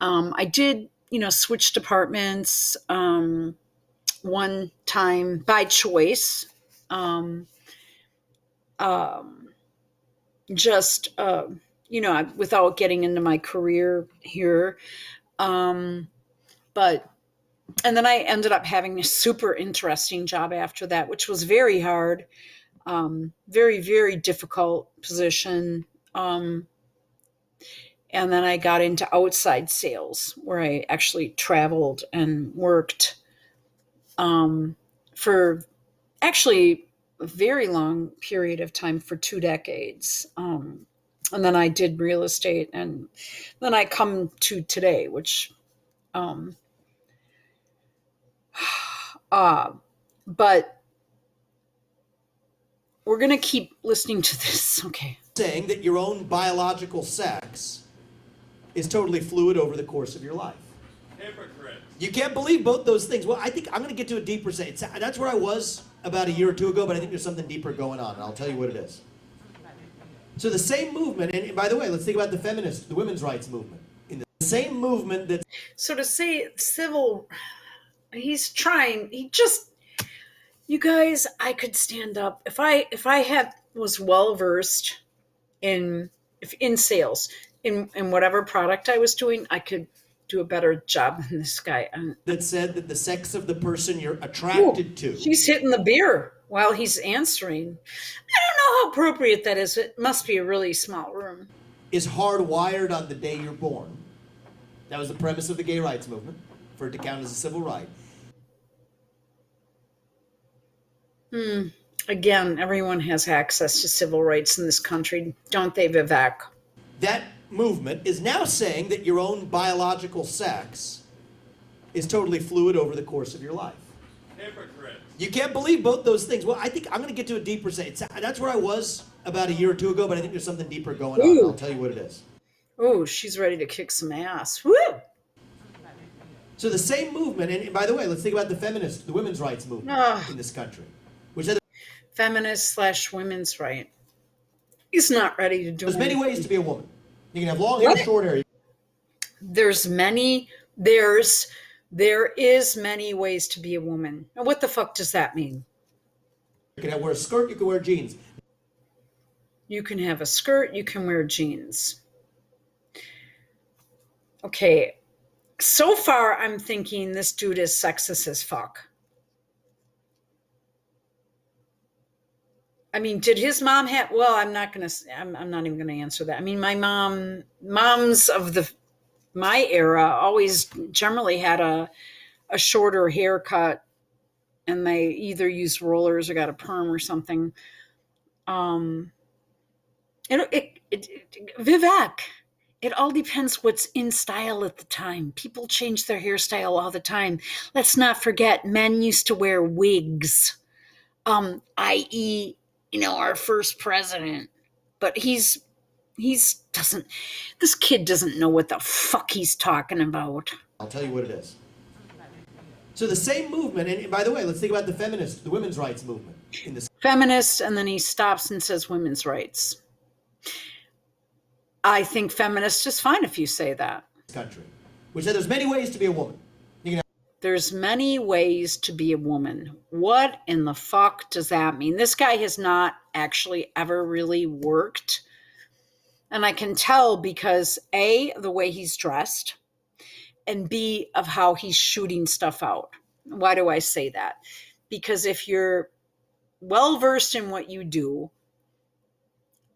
I did, switch departments one time by choice. Um, um, just, without getting into my career here. Um, but, and then I ended up having a super interesting job after that, which was very hard, very, very difficult position. Um, and then I got into outside sales where I actually traveled and worked for actually a very long period of time for 2 decades. And then I did real estate, and then I come to today, which, um, uh, but we're going to keep listening to this. Okay. Saying that your own biological sex is totally fluid over the course of your life. Hypocrite. You can't believe both those things. Well, I think I'm going to get to a deeper say. That's where I was about a year or two ago, but I think there's something deeper going on, and I'll tell you what it is. So the same movement, and by the way, let's think about the women's rights movement. In the same movement that... So to say civil, he's trying, you guys, I could stand up. If I was well versed in sales, in whatever product I was doing, I could do a better job than this guy. That said that the sex of the person you're attracted to... She's hitting the beer while he's answering. I don't know how appropriate that is. It must be a really small room. ...is hardwired on the day you're born. That was the premise of the gay rights movement, for it to count as a civil right. Again, everyone has access to civil rights in this country, don't they, Vivek? That movement is now saying that your own biological sex is totally fluid over the course of your life. Hypocrite. You can't believe both those things. Well, I think I'm going to get to a deeper say. That's where I was about a year or two ago, but I think there's something deeper going on. I'll tell you what it is. Oh, she's ready to kick some ass. Woo! So the same movement, and by the way, let's think about the women's rights movement in this country. Feminist/women's right. He's not ready to do it. There's many ways to be a woman. You can have long hair, short hair. There is many ways to be a woman. Now, what the fuck does that mean? You can wear a skirt, you can wear jeans. You can have a skirt, you can wear jeans. Okay, so far I'm thinking this dude is sexist as fuck. I mean, did his mom have, well, I'm not even going to answer that. I mean, moms of my era always generally had a shorter haircut, and they either used rollers or got a perm or something. Vivek, it all depends what's in style at the time. People change their hairstyle all the time. Let's not forget, men used to wear wigs, i.e., our first president. But this kid doesn't know what the fuck he's talking about. I'll tell you what it is. So the same movement, and by the way, let's think about the women's rights movement in this... Feminist, and then he stops and says women's rights. I think feminist is fine if you say that. ...country, which said there's many ways to be a woman. There's many ways to be a woman. What in the fuck does that mean? This guy has not actually ever really worked. And I can tell because A, the way he's dressed, and B, of how he's shooting stuff out. Why do I say that? Because if you're well-versed in what you do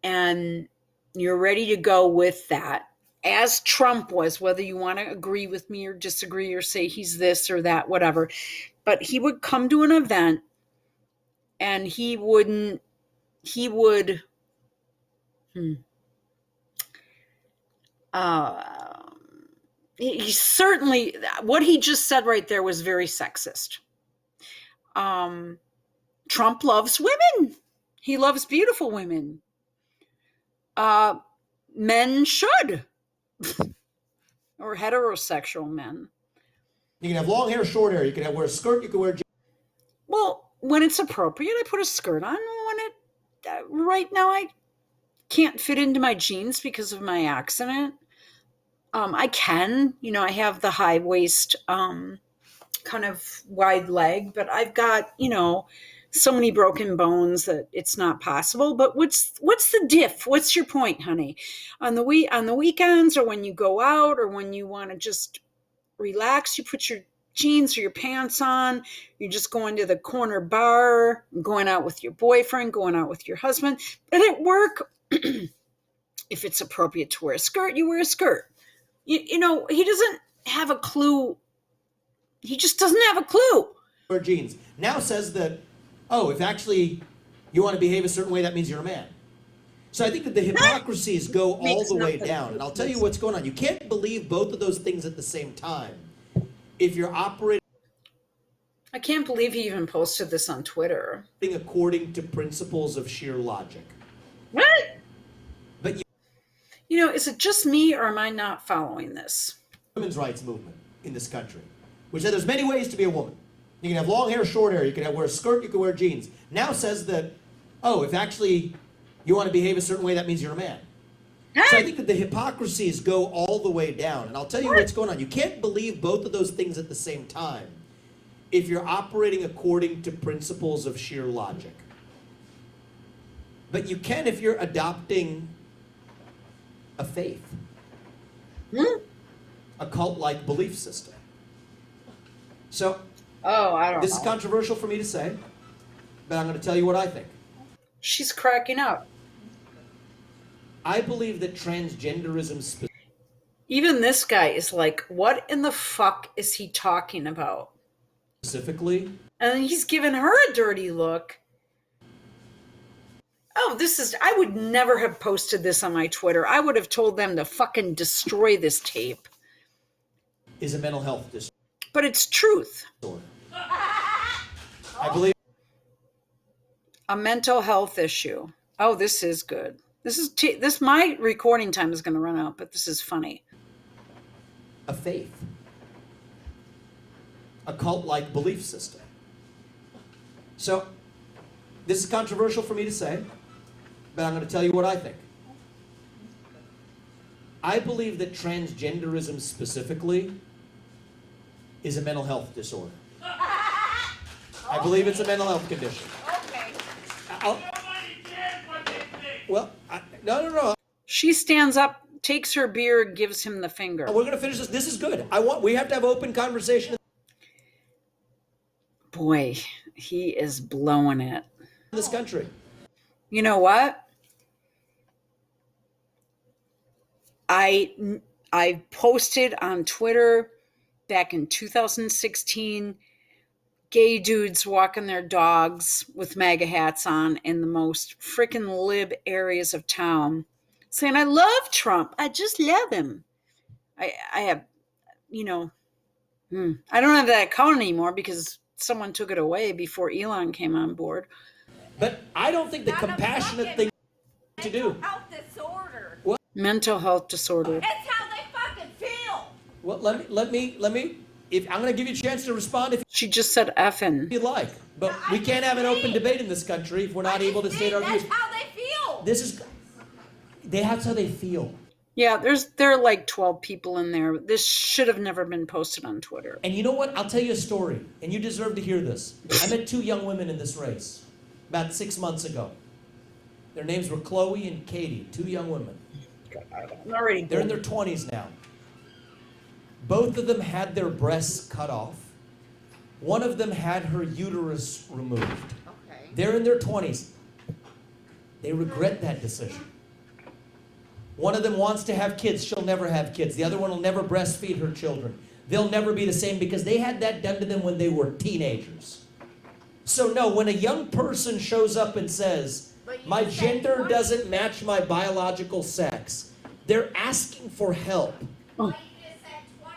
and you're ready to go with that, as Trump was, whether you want to agree with me or disagree or say he's this or that, whatever. But he would come to an event and he certainly, what he just said right there was very sexist. Trump loves women. He loves beautiful women. Men should. Or heterosexual men. You can have long hair, short hair. You can wear a skirt. You can wear jeans. Well, when it's appropriate, I put a skirt on. Right now, I can't fit into my jeans because of my accident. I can, I have the high waist, kind of wide leg, but I've got, so many broken bones that it's not possible. But what's the diff? What's your point, honey? On the weekends, or when you go out, or when you want to just relax, you put your jeans or your pants on, you're just going to the corner bar, going out with your boyfriend, going out with your husband. But at work, if it's appropriate to wear a skirt, you wear a skirt. He doesn't have a clue. He just doesn't have a clue. Wear jeans. Now says that, oh, if actually you want to behave a certain way, that means you're a man. So I think that the hypocrisies go all the way down. And I'll tell you what's going on. You can't believe both of those things at the same time. If you're operating I can't believe he even posted this on Twitter. according to principles of sheer logic. What? But Is it just me, or am I not following this? women's rights movement in this country, which said there's many ways to be a woman. You can have long hair, short hair, you can wear a skirt, you can wear jeans. Now says that, oh, if actually you want to behave a certain way, that means you're a man. So I think that the hypocrisies go all the way down. And I'll tell you what's going on. You can't believe both of those things at the same time if you're operating according to principles of sheer logic. But you can if you're adopting a faith, a cult-like belief system. So I don't this know. is controversial for me to say, but I'm going to tell you what I think. She's cracking up. I believe that transgenderism Even this guy is like, what in the fuck is he talking about? specifically, And he's giving her a dirty look. Oh, I would never have posted this on my Twitter. I would have told them to fucking destroy this tape. is a mental health disorder. But it's truth. I believe A mental health issue. Oh, this is good. My recording time is going to run out, but this is funny. a faith, a cult-like belief system. So this is controversial for me to say, but I'm going to tell you what I think. I believe that transgenderism specifically is a mental health disorder. I believe it's a mental health condition. Okay. Nobody cares what they think. Well, no. She stands up, takes her beer, gives him the finger. We're going to finish this. This is good. We have to have open conversation Boy, he is blowing it. in this country. You know what? I posted on Twitter back in 2016, gay dudes walking their dogs with MAGA hats on in the most freaking lib areas of town, saying, I love Trump. I just love him. I have, I don't have that account anymore because someone took it away before Elon came on board. But I don't think the Not a compassionate fucking thing to do. mental health disorder. Mental health disorder. It's how they fucking feel. Well, let me. If I'm going to give you a chance to respond if She just said effing. you'd like, but we can't have an open debate in this country if we're not able to state our views. That's how they feel. That's how they feel. Yeah, there are like 12 people in there. This should have never been posted on Twitter. And you know what? I'll tell you a story, and you deserve to hear this. I met two young women in this race about 6 months ago. Their names were Chloe and Katie, two young women. I'm already They're in their 20s now. Both of them had their breasts cut off. One of them had her uterus removed. Okay. They're in their 20s. They regret that decision. One of them wants to have kids. She'll never have kids. The other one will never breastfeed her children. They'll never be the same because they had that done to them when they were teenagers. So no, when a young person shows up and says, my gender doesn't match my biological sex, they're asking for help. Why you just said 20?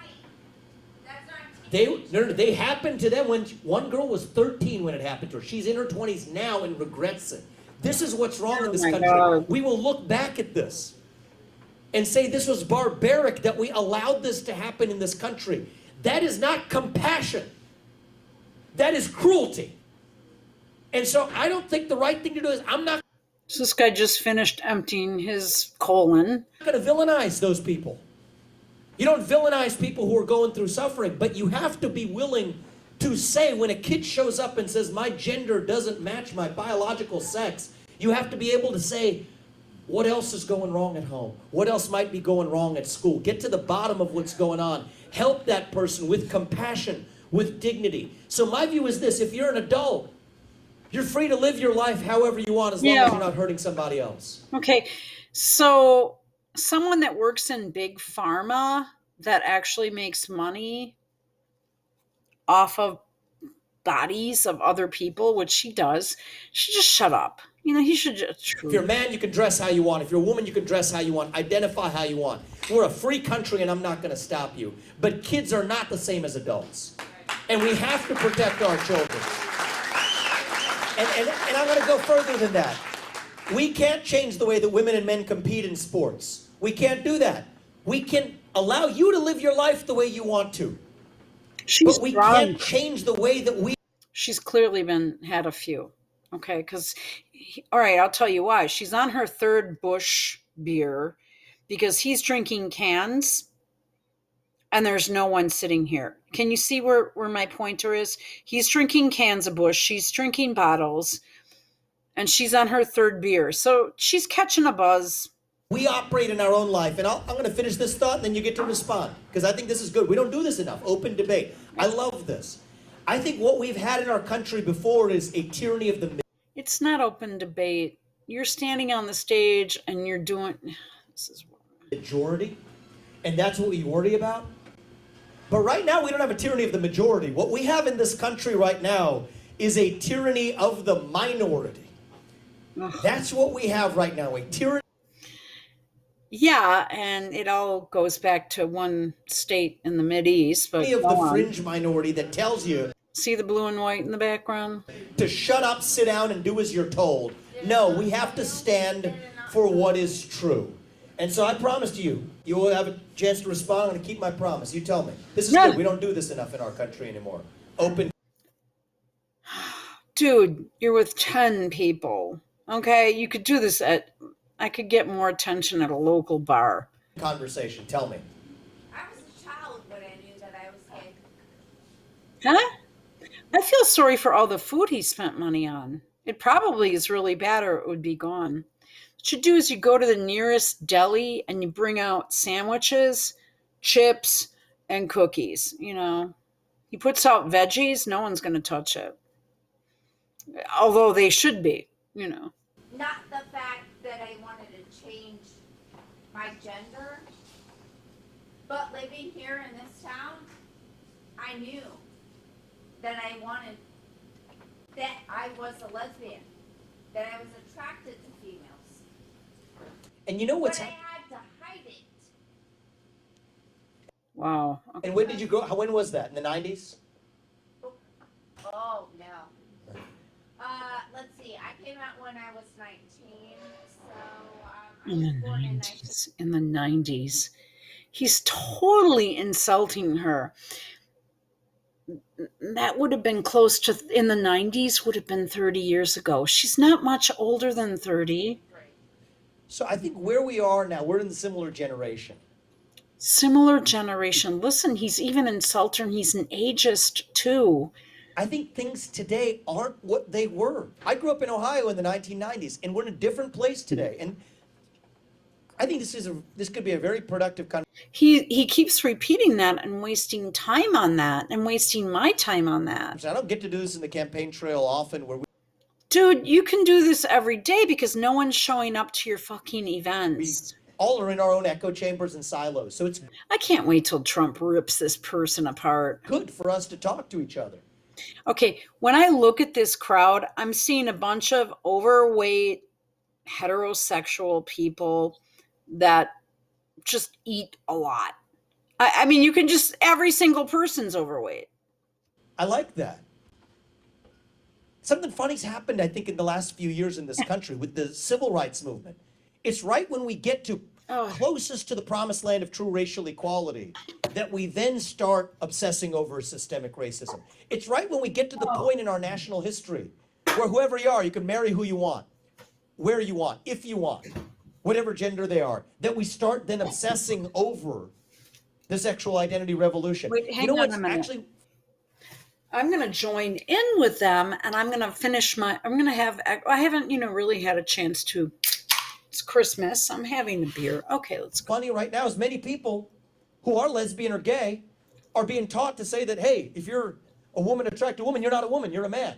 That's not They happened to them when one girl was 13 when it happened to her. She's in her 20s now and regrets it. This is what's wrong in this my country. God. We will look back at this and say this was barbaric that we allowed this to happen in this country. That is not compassion. That is cruelty. And so I don't think the right thing to do is I'm not So this guy just finished emptying his colon. going to villainize those people. You don't villainize people who are going through suffering, but you have to be willing to say when a kid shows up and says, my gender doesn't match my biological sex, you have to be able to say, what else is going wrong at home? What else might be going wrong at school? Get to the bottom of what's going on. Help that person with compassion, with dignity. So my view is this: if you're an adult, you're free to live your life however you want as long as you're not hurting somebody else. Okay, so someone that works in big pharma that actually makes money off of bodies of other people, which he does, should just shut up. He should just. If you're a man, you can dress how you want. If you're a woman, you can dress how you want. Identify how you want. We're a free country, and I'm not going to stop you. But kids are not the same as adults. And we have to protect our children. And I'm going to go further than that. We can't change the way that women and men compete in sports. We can't do that. We can allow you to live your life the way you want to. But we can't change the way that we... She's clearly had a few. Okay, because, all right, I'll tell you why. She's on her third Bush beer because he's drinking cans and there's no one sitting here. Can you see where my pointer is? He's drinking cans of Bush. She's drinking bottles and she's on her third beer. So she's catching a buzz. We operate in our own life. And I'm going to finish this thought and then you get to respond because I think this is good. We don't do this enough. Open debate. I love this. I think what we've had in our country before is a tyranny of the... It's not open debate. You're standing on the stage and you're doing... This is majority, and that's what we worry about. But right now, we don't have a tyranny of the majority. What we have in this country right now is a tyranny of the minority. That's what we have right now, a tyranny. Yeah, and it all goes back to one state in the Mideast. But of the fringe minority that tells you... See the blue and white in the background? To shut up, sit down, and do as you're told. No, we have to stand for what is true. And so I promise to you, you will have a chance to respond. I'm going to keep my promise. You tell me. This is good. We don't do this enough in our country anymore. Open. Dude, you're with 10 people. Okay? You could do this I could get more attention at a local bar. Conversation. Tell me. I was a child when I knew that I was gay. Huh? I feel sorry for all the food he spent money on. It probably is really bad or it would be gone. What you do is you go to the nearest deli and you bring out sandwiches, chips, and cookies. He puts out veggies, no one's going to touch it. Although they should be, Not the fact that I wanted to change my gender, but living here in this town, I knew that I wanted, that I was a lesbian, that I was attracted to females. And you know what's... But I had to hide it. Wow. Okay. And when did you grow... When was that? In the 90s? Oh, no. Let's see. I came out when I was 19, so I was born in 19... In the 90s. He's totally insulting her. That would have been close to, in the 90s, would have been 30 years ago. She's not much older than 30. So I think where we are now, we're in the similar generation. Similar generation. Listen, he's even insulting. He's an ageist, too. I think things today aren't what they were. I grew up in Ohio in the 1990s, and we're in a different place today. And I think this could be a very productive conversation. He keeps repeating that and wasting time on that and wasting my time on that. I don't get to do this in the campaign trail often where Dude, you can do this every day because no one's showing up to your fucking events. we all are in our own echo chambers and silos. So it's I can't wait till Trump rips this person apart. good for us to talk to each other. Okay, when I look at this crowd, I'm seeing a bunch of overweight heterosexual people that just eat a lot. I mean, you can just, every single person's overweight. I like that. Something funny's happened, I think, in the last few years in this country with the civil rights movement. It's right when we get to closest to the promised land of true racial equality that we then start obsessing over systemic racism. It's right when we get to the point in our national history where whoever you are, you can marry who you want, where you want, if you want, whatever gender they are, that we start then obsessing over the sexual identity revolution. Wait, You hang know on a what's minute. actually I'm going to join in with them, and I'm going to finish I haven't, really had a chance to. It's Christmas. I'm having a beer. Okay, let's go. funny right now is many people who are lesbian or gay are being taught to say that, hey, if you're a woman attracted to a woman, you're not a woman, you're a man.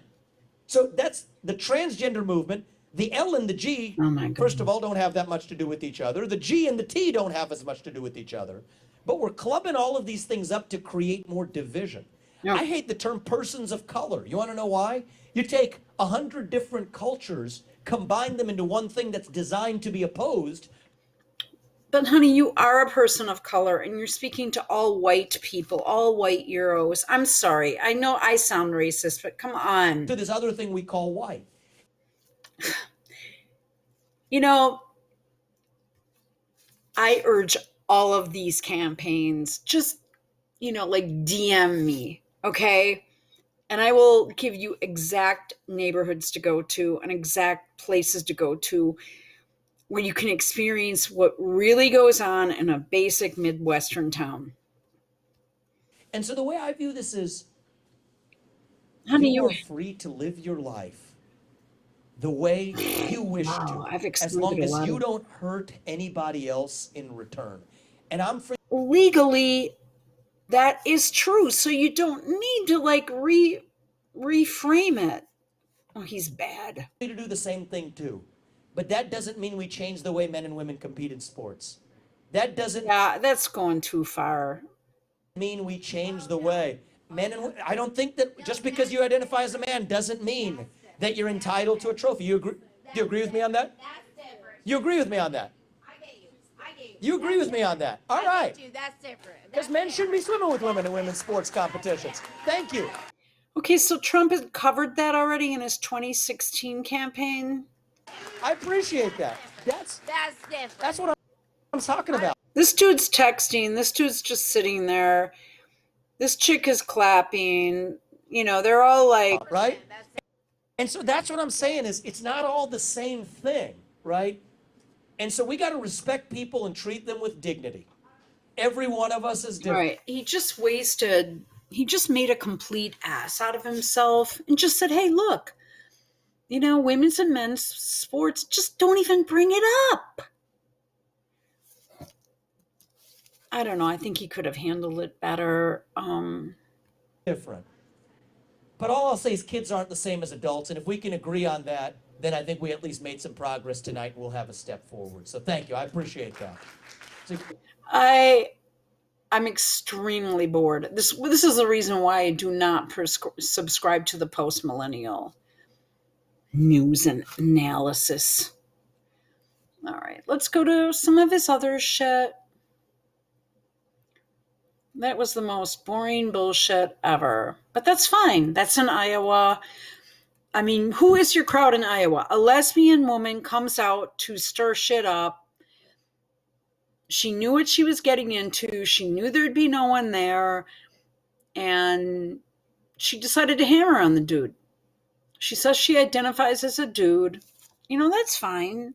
So that's the transgender movement. The L and the G, Oh my first of goodness. all, don't have that much to do with each other. The G and the T don't have as much to do with each other. But we're clubbing all of these things up to create more division. No. I hate the term persons of color. You want to know why? You take 100 different cultures, combine them into one thing that's designed to be opposed. But honey, you are a person of color, and you're speaking to all white people, all white Euros. I'm sorry. I know I sound racist, but come on. To this other thing we call white. I urge all of these campaigns, just, like DM me, okay? And I will give you exact neighborhoods to go to and exact places to go to where you can experience what really goes on in a basic Midwestern town. And so the way I view this is Honey, you are free to live your life the way you wish to, I've as excluded long a as lot you of don't hurt anybody else in return. And I'm free legally that is true. So you don't need to reframe it. Oh, he's bad. to do the same thing too. But that doesn't mean we change the way men and women compete in sports. That doesn't Yeah, that's going too far. mean we change the way men and I don't think that just because you identify as a man doesn't mean that you're entitled to a trophy. You agree? Do you agree with me on that? That's different. You agree with me on that? I get you. I get you. You agree with me on that? All right. That's different. Because men shouldn't be swimming with women in women's sports competitions. Thank you. Okay, so Trump has covered that already in his 2016 campaign. I appreciate that. That's different. that's what I'm talking about. This dude's texting. This dude's just sitting there. This chick is clapping. They're all like, Right? And so that's what I'm saying is it's not all the same thing, right? And so we got to respect people and treat them with dignity. Every one of us is all different. right, he just made a complete ass out of himself and just said, hey, look, women's and men's sports, just don't even bring it up. I don't know. I think he could have handled it better. Different. But all I'll say is kids aren't the same as adults. And if we can agree on that, then I think we at least made some progress tonight and we'll have a step forward. So thank you. I appreciate that. So, I'm extremely bored. This is the reason why I do not subscribe to the post-millennial news and analysis. All right, let's go to some of his other shit. That was the most boring bullshit ever. But that's fine. That's in Iowa. I mean, who is your crowd in Iowa? A lesbian woman comes out to stir shit up. She knew what she was getting into. She knew there'd be no one there. And she decided to hammer on the dude. She says she identifies as a dude. That's fine.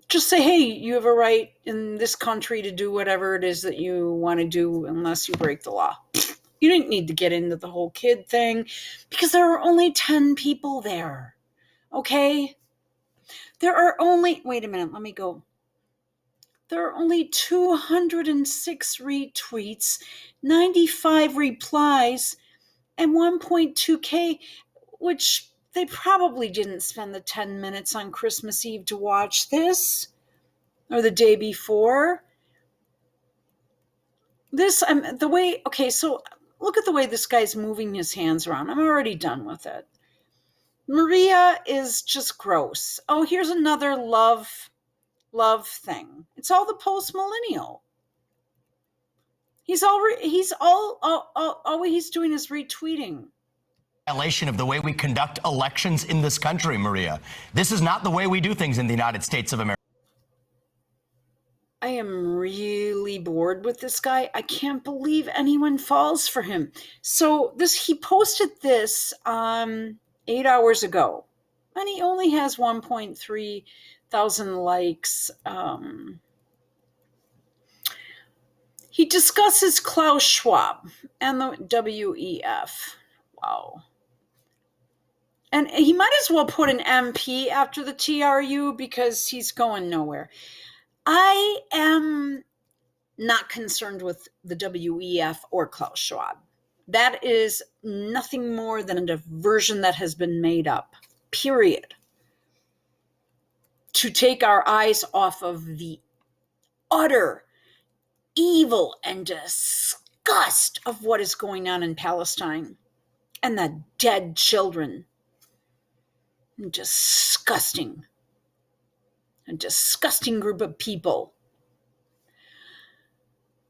Just say, hey, you have a right in this country to do whatever it is that you want to do unless you break the law. You didn't need to get into the whole kid thing because there are only 10 people there. Okay? Wait a minute, let me go. There are only 206 retweets, 95 replies, and 1.2K, which they probably didn't spend the 10 minutes on Christmas Eve to watch this or the day before. So look at the way this guy's moving his hands around. I'm already done with it. Maria is just gross. Oh, here's another love thing. It's all the post-millennial. He's doing is retweeting. Violation of the way we conduct elections in this country, Maria. This is not the way we do things in the United States of America. I am really bored with this guy. I can't believe anyone falls for him. So he posted this 8 hours ago, and he only has 1.3 thousand likes. He discusses Klaus Schwab and the WEF. Wow. And he might as well put an MP after the TRU because he's going nowhere. I am not concerned with the WEF or Klaus Schwab. That is nothing more than a diversion that has been made up, period. To take our eyes off of the utter evil and disgust of what is going on in Palestine and the dead children. Disgusting. A disgusting group of people.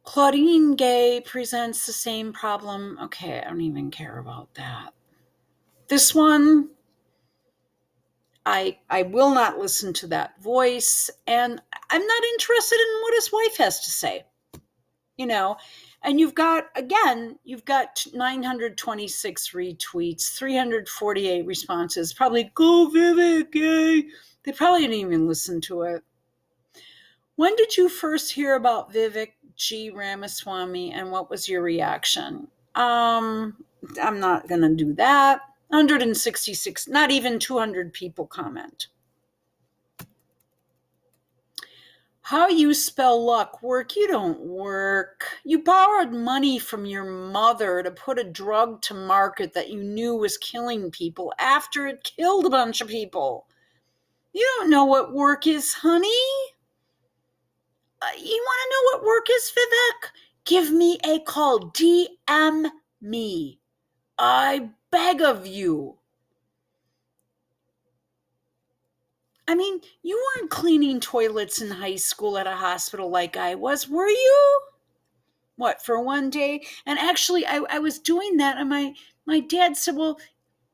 Claudine Gay presents the same problem. Okay, I don't even care about that. This one, I will not listen to that voice, and I'm not interested in what his wife has to say. You know, and you've got 926 retweets, 348 responses, probably go Vivek, yay. They probably didn't even listen to it. When did you first hear about Vivek G. Ramaswamy and what was your reaction? I'm not going to do that. 166, not even 200 people comment. How you spell luck? Work? You don't work. You borrowed money from your mother to put a drug to market that you knew was killing people after it killed a bunch of people. You don't know what work is, honey. You want to know what work is, Vivek? Give me a call. DM me. I beg of you. I mean, you weren't cleaning toilets in high school at a hospital like I was, were you? What, for one day? And actually, I was doing that, and my dad said, well,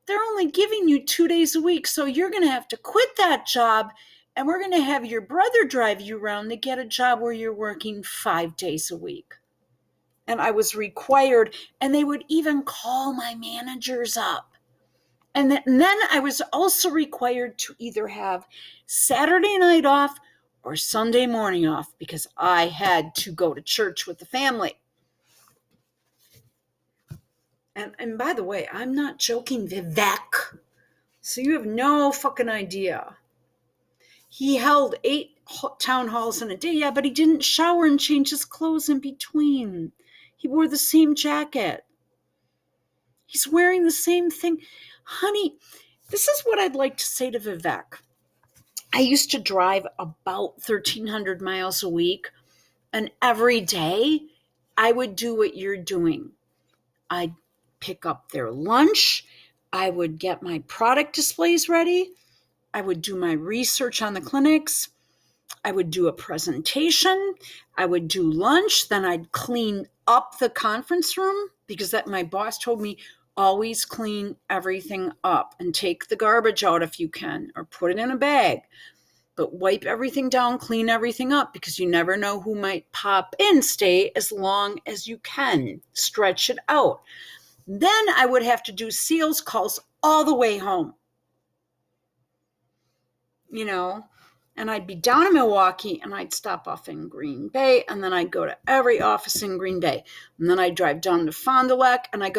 they're only giving you 2 days a week, so you're going to have to quit that job, and we're going to have your brother drive you around to get a job where you're working 5 days a week. And I was required, and they would even call my managers up. And then I was also required to either have Saturday night off or Sunday morning off because I had to go to church with the family. And by the way, I'm not joking, Vivek. So you have no fucking idea. He held 8 town halls in a day, yeah, but he didn't shower and change his clothes in between. He wore the same jacket. He's wearing the same thing. Honey, this is what I'd like to say to Vivek. I used to drive about 1,300 miles a week, and every day I would do what you're doing. I'd pick up their lunch. I would get my product displays ready. I would do my research on the clinics. I would do a presentation. I would do lunch. Then I'd clean up the conference room because that my boss told me, always clean everything up and take the garbage out if you can, or put it in a bag. But wipe everything down, clean everything up, because you never know who might pop in. Stay as long as you can. Stretch it out. Then I would have to do sales calls all the way home. You know, and I'd be down in Milwaukee, and I'd stop off in Green Bay, and then I'd go to every office in Green Bay. And then I'd drive down to Fond du Lac, and I go